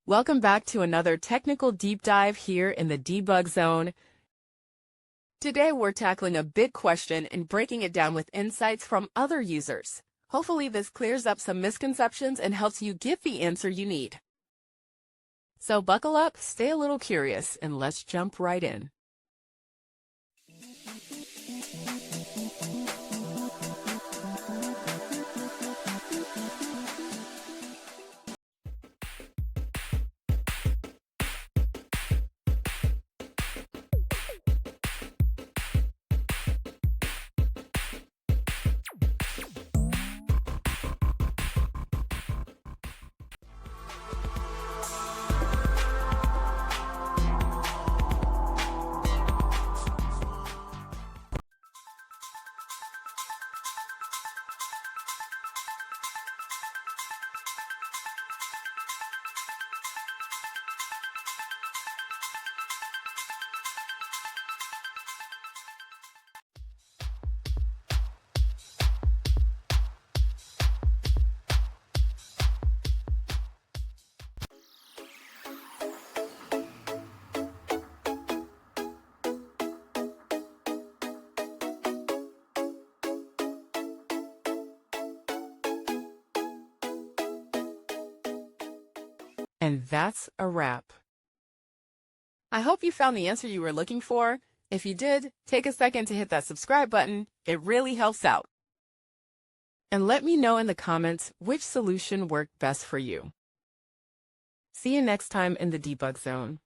Welcome back to another technical deep dive here in the debug zone. Today we're tackling a big question and breaking it down with insights from other users. Hopefully this clears up some misconceptions and helps you get the answer you need. So buckle up, stay a little curious, and let's jump right in. And that's a wrap. I hope you found the answer you were looking for. If you did, take a second to hit that subscribe button. It really helps out. And let me know in the comments which solution worked best for you. See you next time in the debug zone.